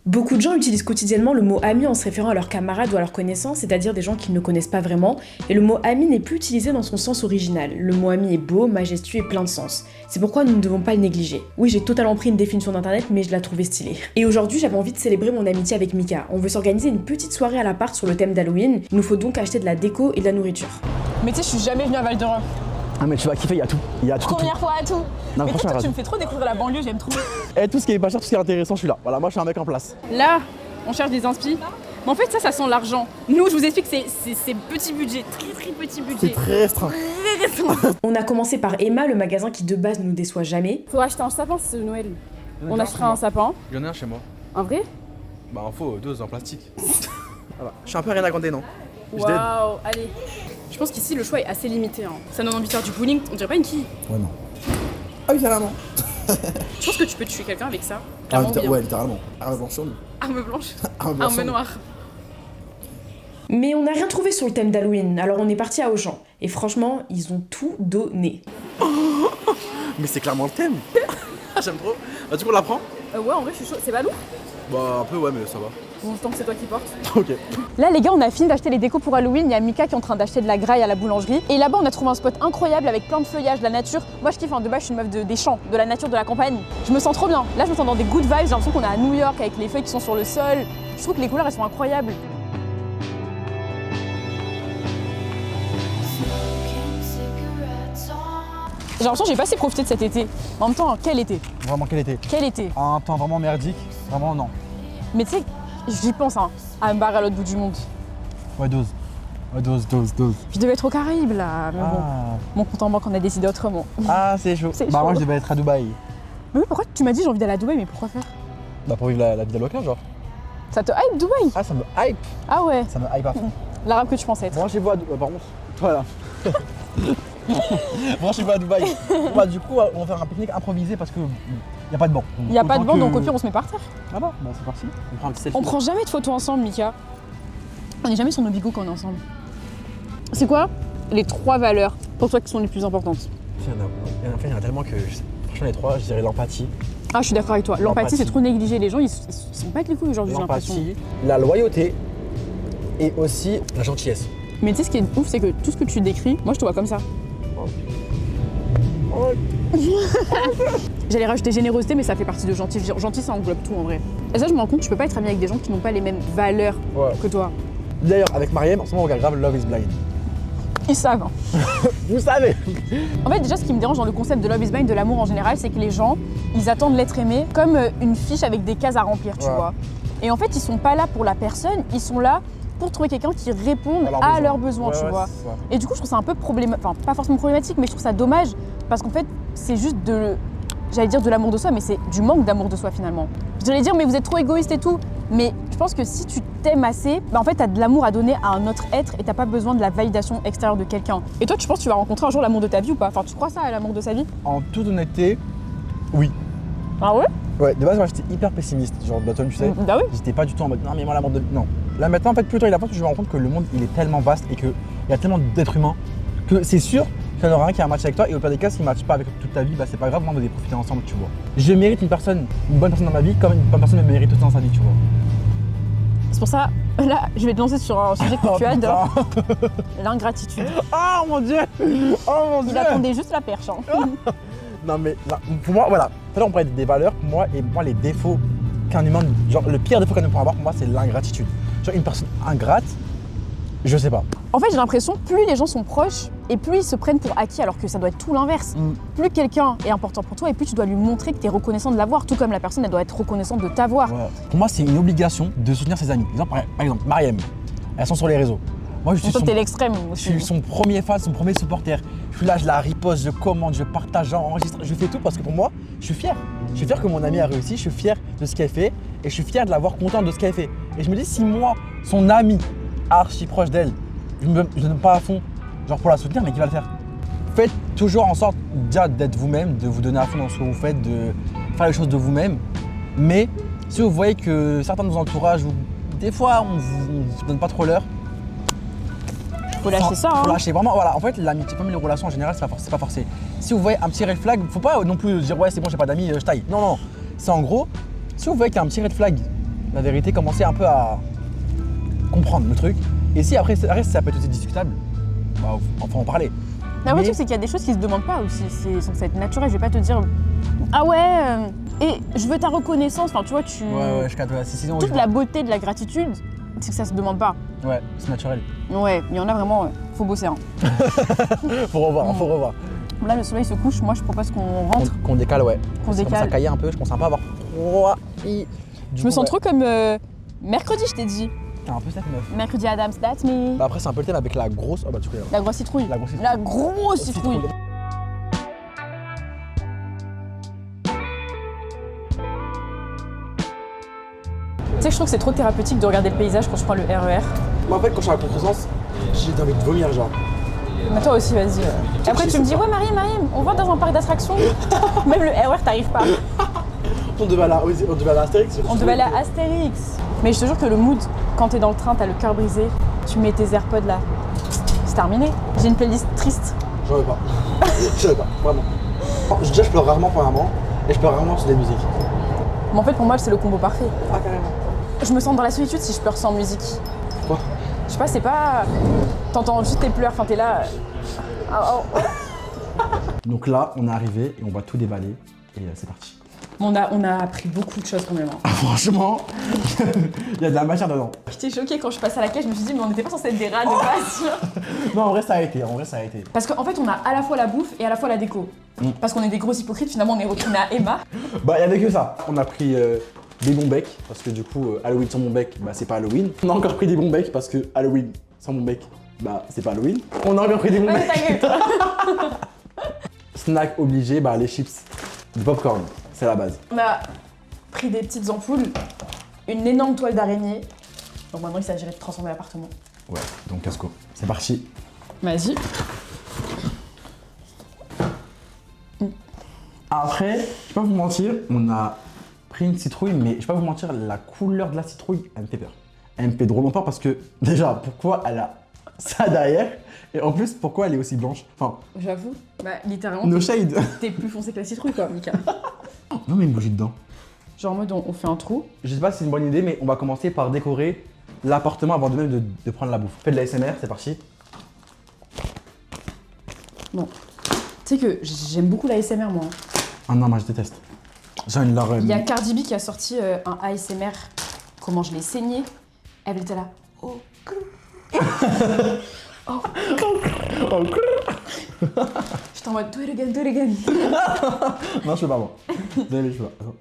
Beaucoup de gens utilisent quotidiennement le mot ami en se référant à leurs camarades ou à leurs connaissances, c'est-à-dire des gens qu'ils ne connaissent pas vraiment, et le mot ami n'est plus utilisé dans son sens original. Le mot ami est beau, majestueux et plein de sens. C'est pourquoi nous ne devons pas le négliger. Oui, j'ai totalement pris une définition d'internet, mais je la trouvais stylée. Et aujourd'hui, j'avais envie de célébrer mon amitié avec Mika. On veut s'organiser une petite soirée à l'appart sur le thème d'Halloween. Il nous faut donc acheter de la déco et de la nourriture. Mais tu sais, je suis jamais venue à Val d'Europe. Ah mais tu vas kiffer, il y a tout. Il y a tout. Première fois à tout. Non, Mais franchement, toi, tu arrête. me fais trop découvrir la banlieue, j'aime trop. Et tout ce qui est pas cher, tout ce qui est intéressant, je suis là. Voilà, moi je suis un mec en place. Là, on cherche des inspi. Mais en fait, ça sent l'argent. Nous, je vous explique, c'est petit budget, très petit budget. C'est très restreint. Très restreint. On a commencé par Emma, le magasin qui de base ne nous déçoit jamais. Faut acheter un sapin, c'est Noël. On achètera un sapin. Il y en a un chez moi. Un vrai? Bah, en faux, deux en plastique. Je suis un peu rien à grandir, non? Waouh, allez. Je pense qu'ici, le choix est assez limité. Hein. Ça donne envie de faire du bowling, on dirait pas une quille. Ouais, non. Ah oui, carrément. Je pense que tu peux tuer quelqu'un avec ça. Clairement, oui, hein. Ouais, littéralement. Arme blanche sur nous. Arme blanche, Arme blanche arme sur nous. noire. Mais on n'a rien trouvé sur le thème d'Halloween, alors on est parti à Auchan. Et franchement, ils ont tout donné. Mais c'est clairement le thème. J'aime trop. Bah, du coup, on la prend? Ouais, en vrai, je suis chaud. C'est pas lourd? Bah, un peu, ouais, mais ça va. Bon, tant que c'est toi qui portes. Ok. Là les gars, on a fini d'acheter les décos pour Halloween, il y a Mika qui est en train d'acheter de la graille à la boulangerie. Et là-bas on a trouvé un spot incroyable avec plein de feuillage, de la nature. Moi je kiffe, de base je suis une meuf des champs, de la nature, de la campagne. Je me sens trop bien. Là je me sens dans des good vibes, j'ai l'impression qu'on est à New York avec les feuilles qui sont sur le sol. Je trouve que les couleurs elles sont incroyables. J'ai l'impression que j'ai pas assez profité de cet été. En même temps, quel été? Vraiment, quel été? Quel été? Un temps vraiment merdique. Vraiment, non. Mais tu sais, j'y pense hein, à me barrer à l'autre bout du monde. Ouais, dose. Ouais, dose. Je devais être aux Caraïbes là, mais bon. Mon compte en banque on a décidé autrement. Ah, c'est chaud. C'est Bah, chaud. moi, je devais être à Dubaï. Mais oui, pourquoi tu m'as dit j'ai envie d'aller à Dubaï, mais pourquoi faire? Bah, pour vivre la vie d'avocat, genre. Ça te hype Dubaï? Ah, ça me hype. Ah ouais, Ça me hype à fond. l'arabe que tu pensais être. Moi, chez vous à Dubaï. Par contre, voilà. Moi, chez vous à Dubaï. Bah, du coup, on va faire un pique-nique improvisé parce que y a pas de banc. Il n'y a pas de banc, donc au pire on se met par terre. Ah bah, c'est parti. On prend un petit selfie. On prend jamais de photos ensemble, Mika. On n'est jamais sur nos bigots quand on est ensemble. C'est quoi les 3 valeurs pour toi qui sont les plus importantes? Il y en a tellement que, franchement, les 3, je dirais l'empathie. Ah, je suis d'accord avec toi. L'empathie, L'empathie. c'est trop négligé. Les gens, ils sont pas avec les couilles aujourd'hui, j'ai l'impression. L'empathie, la loyauté et aussi la gentillesse. Mais tu sais, ce qui est ouf, c'est que tout ce que tu décris, moi, je te vois comme ça. J'allais rajouter générosité, mais ça fait partie de gentil. Gentil, ça englobe tout en vrai. Et ça, je me rends compte, tu peux pas être ami avec des gens qui n'ont pas les mêmes valeurs que toi. D'ailleurs, avec Mariem, en ce moment, on regarde grave Love is Blind. Ils savent. Vous savez. En fait, déjà, ce qui me dérange dans le concept de Love is Blind, de l'amour en général, c'est que les gens, ils attendent l'être aimé comme une fiche avec des cases à remplir, tu vois. Et en fait, ils sont pas là pour la personne, ils sont là pour trouver quelqu'un qui réponde à leurs besoins, tu vois. Et du coup, je trouve ça un peu problématique, enfin, pas forcément problématique, mais je trouve ça dommage parce qu'en fait, c'est juste j'allais dire de l'amour de soi, mais c'est du manque d'amour de soi finalement. J'allais dire, mais vous êtes trop égoïste et tout. Mais je pense que si tu t'aimes assez, bah en fait, t'as de l'amour à donner à un autre être et t'as pas besoin de la validation extérieure de quelqu'un. Et toi, tu penses que tu vas rencontrer un jour l'amour de ta vie ou pas? Enfin, tu crois ça à l'amour de sa vie? En toute honnêteté, oui. Ah ouais? Ouais, de base, moi, j'étais hyper pessimiste. Genre, Button, tu sais. Bah oui. J'étais pas du tout en mode, non, mais moi, l'amour de... Non. Là, maintenant, en fait, plus le temps il avance, je me rends compte que le monde, il est tellement vaste et qu'il y a tellement d'êtres humains que c'est sûr qu'il y en aura un qui a un match avec toi et au pire des cas, s'il ne matche pas avec toute ta vie, bah c'est pas grave, moi, vous allez profiter ensemble, tu vois. Je mérite une bonne personne dans ma vie comme une bonne personne me mérite aussi dans sa vie, tu vois. C'est pour ça, là, je vais te lancer sur un sujet que Oh, tu adores, putain. l'ingratitude. Oh mon dieu. Oh mon dieu. Il attendait juste la perche. Hein. Non mais là, pour moi, voilà. Tout à l'heure on parlait des valeurs, pour moi, et moi les défauts qu'un humain, genre le pire défaut qu'un humain peut avoir, pour moi c'est l'ingratitude. Genre une personne ingrate, je sais pas. En fait, j'ai l'impression plus les gens sont proches et plus ils se prennent pour acquis, alors que ça doit être tout l'inverse. Plus quelqu'un est important pour toi et plus tu dois lui montrer que tu es reconnaissant de l'avoir, tout comme la personne elle doit être reconnaissante de t'avoir. Ouais. Pour moi c'est une obligation de soutenir ses amis. Par exemple, Mariem, elles sont sur les réseaux. Moi je suis, Toi, t'es l'extrême je aussi. suis son premier fan, son premier supporter. Je suis là, je la riposte, je commente, je partage, j'enregistre, je fais tout parce que pour moi, je suis fier. Je suis fier que mon amie a réussi, je suis fier de ce qu'elle fait et je suis fier de la voir contente de ce qu'elle fait. Et je me dis, si moi, son ami, archi proche d'elle, je ne donne pas à fond, genre pour la soutenir, mais qui va le faire? Faites toujours en sorte déjà d'être vous-même, de vous donner à fond dans ce que vous faites, de faire les choses de vous-même. Mais si vous voyez que certains de vos entourages, des fois, on vous donne pas trop l'heure, Faut lâcher ça. Faut Hein. lâcher vraiment, voilà. En fait, l'amitié, comme les relations en général, c'est pas forcé. Si vous voyez un petit red flag, faut pas non plus dire ouais, c'est bon, j'ai pas d'amis, je taille. Non, non. C'est en gros, si vous voyez qu'il y a un petit red flag la vérité, commencer un peu à comprendre le truc. Et si après ça peut être aussi discutable, bah, on va en parler. Mais le truc, c'est qu'il y a des choses qui se demandent pas aussi. C'est censé être naturel. Je vais pas te dire ah ouais, et je veux ta reconnaissance. Enfin, tu vois, Ouais, je capte. Sinon, toute la beauté de la gratitude, c'est que ça se demande pas. Ouais, c'est naturel. Ouais, il y en a vraiment, faut bosser. Hein. Faut revoir. Là, le soleil se couche. Moi, je propose qu'on rentre. Qu'on décale, ouais. Qu'on Ça commence à décale. cailler un peu, je commence un peu à avoir froid. Je me sens trop comme mercredi, je t'ai dit. T'es un peu cette meuf. Mercredi Adams, that's me. Bah après, c'est un peu le thème avec la grosse. Oh bah, tu connais. La grosse citrouille. La grosse citrouille. La grosse citrouille. Tu sais que je trouve que c'est trop thérapeutique de regarder le paysage quand je prends le RER. Moi, en fait, quand je suis à contresens, j'ai envie de vomir, genre. Mais toi aussi, vas-y. Et après, tu me dis, ouais, Marie, on va dans un parc d'attractions. Même le RER, t'arrives pas. On devait aller à Astérix. On devait aller à Astérix. Mais je te jure que le mood, quand t'es dans le train, t'as le cœur brisé, tu mets tes AirPods là. C'est terminé. J'ai une playlist triste. J'en veux pas. J'en veux pas, vraiment. Déjà, je pleure rarement premièrement, et je pleure rarement sur des musiques. Mais en fait, pour moi, c'est le combo parfait. Ah, carrément. Je me sens dans la solitude si je pleure sans musique. Pourquoi? Je sais pas, c'est pas. T'entends juste tes pleurs, enfin t'es là. Donc là, on est arrivé et on va tout déballer, et c'est parti. On a appris beaucoup de choses quand même. Hein. Franchement, il y a de la matière dedans. J'étais choquée quand je passe à la caisse, je me suis dit, mais on n'était pas censé être des rats de base. Non, en vrai, ça a été. Parce qu'en fait, on a à la fois la bouffe et à la fois la déco. Parce qu'on est des gros hypocrites, finalement, on est retourné à Emma. Bah, il y avait que ça. On a pris des bons becs, parce que du coup, Halloween sans bon bec, bah, c'est pas Halloween. On a encore pris des bons becs, parce que Halloween sans bon bec, bah, c'est pas Halloween. On a encore pris des bons becs. Ta gueule. Snack obligé, bah, les chips, du popcorn, c'est la base. On a pris des petites ampoules, une énorme toile d'araignée. Donc maintenant, il s'agirait de transformer l'appartement. Ouais, donc Casco, c'est parti. Vas-y. Après, je vais pas vous mentir, on a pris une citrouille, mais je vais pas vous mentir, la couleur de la citrouille, elle me fait peur. Elle me fait drôlement peur parce que, déjà, pourquoi elle a ça derrière? Et en plus, pourquoi elle est aussi blanche? Enfin, J'avoue. Bah, littéralement, no shade. t'es plus foncé que la citrouille, quoi, Mika. Non, mais une bougie dedans. Genre en mode, on fait un trou. Je sais pas si c'est une bonne idée, mais on va commencer par décorer l'appartement avant de même de prendre la bouffe. Fais de la SMR, c'est parti. Bon. Tu sais que j'aime beaucoup la ASMR, moi. Ah non, moi je déteste. J'ai une leur. Il y a Cardi B qui a sorti un ASMR. Comment je l'ai saigné. Elle était là. Oh. Oh. J'étais en mode, do it again, do it again. Non, je peux pas, moi. Désolé, je peux pas. Attends.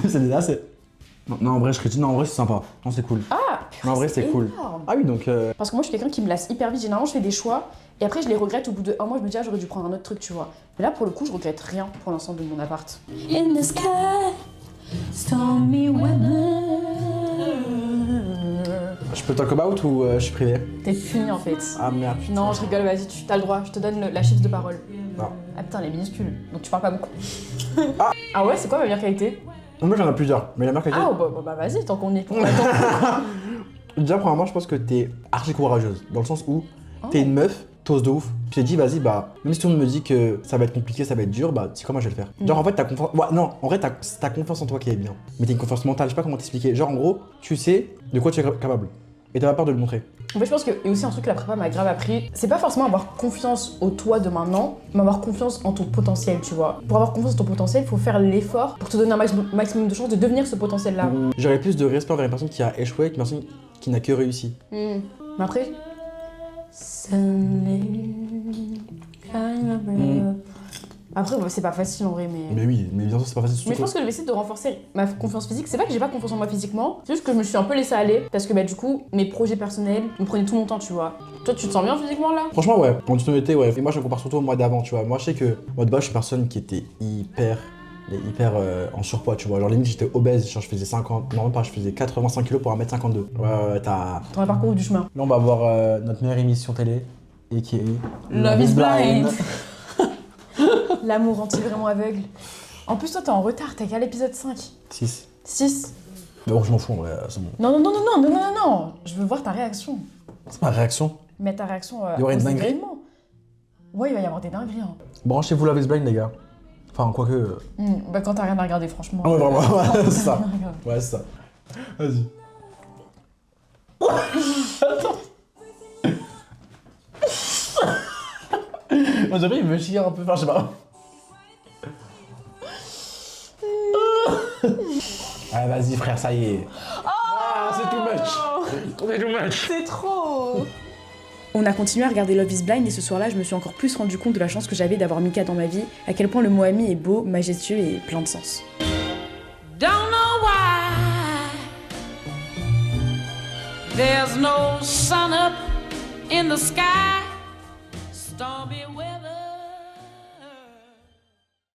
C'est déjà assez. Non, en vrai, je critique. Non, en vrai, c'est sympa. Non, c'est cool. Ah, Non, en vrai, c'est cool. énorme. Ah oui, donc. Parce que moi, je suis quelqu'un qui me lasse hyper vite. Généralement, je fais des choix et après, je les regrette au bout de un mois. Je me dis, ah, j'aurais dû prendre un autre truc, tu vois. Mais là, pour le coup, je regrette rien pour l'ensemble de mon appart. In the sky, stormy weather. Je peux talk about ou je suis privé? T'es fini en fait. Ah merde. putain. Non, je rigole, vas-y, t'as le droit. Je te donne la chiffre de parole. Non. Ah putain, elle est minuscule. Donc tu parles pas beaucoup. Ah ouais, c'est quoi ma meilleure qualité? Moi, j'en ai plusieurs. Mais la meilleure qualité. Ah bah vas-y, tant qu'on y est. On attend. Déjà, premièrement, je pense que t'es archi courageuse. Dans le sens où t'es une meuf, t'oses de ouf. Tu t'es dit, vas-y, bah, même si tout le monde me dit que ça va être compliqué, ça va être dur, bah, tu sais comment je vais le faire. Genre, en fait, t'as confiance. Ouais, non, en vrai, t'as confiance en toi qui est bien. Mais t'as une confiance mentale, je sais pas comment t'expliquer. Genre, en gros, tu sais de quoi tu es capable. Et t'as pas peur de le montrer. En fait, je pense qu'il y a aussi un truc que la prépa m'a grave appris. C'est pas forcément avoir confiance au toi de maintenant, mais avoir confiance en ton potentiel, tu vois. Pour avoir confiance en ton potentiel, il faut faire l'effort pour te donner un maximum de chances de devenir ce potentiel-là. J'aurais plus de respect envers une personne qui a échoué qu'une personne qui n'a que réussi. Mais après, après, bah, c'est pas facile en vrai, Mais oui, mais bien sûr, c'est pas facile. Mais je pense que je vais essayer de renforcer ma confiance physique. C'est pas que j'ai pas confiance en moi physiquement, c'est juste que je me suis un peu laissée aller parce que bah du coup, mes projets personnels me prenaient tout mon temps, tu vois. Toi, tu te sens bien physiquement là? Franchement, ouais, en toute honnêteté, ouais. Et moi, je me compare surtout au mois d'avant, tu vois. Moi, je sais que, moi, de base, je suis une personne qui était hyper en surpoids, tu vois. Genre, limite, j'étais obèse, genre, je faisais 50, non, même pas, je faisais 85 kilos pour 1m52. Ouais, t'as. Dans le parcours du chemin. Là, on va voir notre meilleure émission télé, et qui est Love is Blind. L'amour rend-il vraiment aveugle? En plus, toi, t'es en retard, t'es qu'à l'épisode 5. 6. 6. Mais bon, je m'en fous, en vrai, c'est bon. Non. Je veux voir ta réaction. C'est ma réaction. Mais ta réaction Il y aura une aux dinguerie. événements. Ouais, il va y avoir des dingueries. Hein. Branchez-vous Love is Blind, les gars. Enfin, quoique. Bah quand t'as rien à regarder, franchement. Ah ouais, vraiment, ouais, c'est ça. Rien à regarder. Ouais, c'est ça. Vas-y. Attends. Moi, j'avais il me chie un peu, enfin, je sais pas. Ah, vas-y, frère, ça y est. Ah, c'est too much. C'est too much. C'est trop. On a continué à regarder Love is Blind et ce soir-là, je me suis encore plus rendu compte de la chance que j'avais d'avoir Mika dans ma vie, à quel point le mot ami est beau, majestueux et plein de sens. Don't know why there's no sun up in the sky, stormy weather.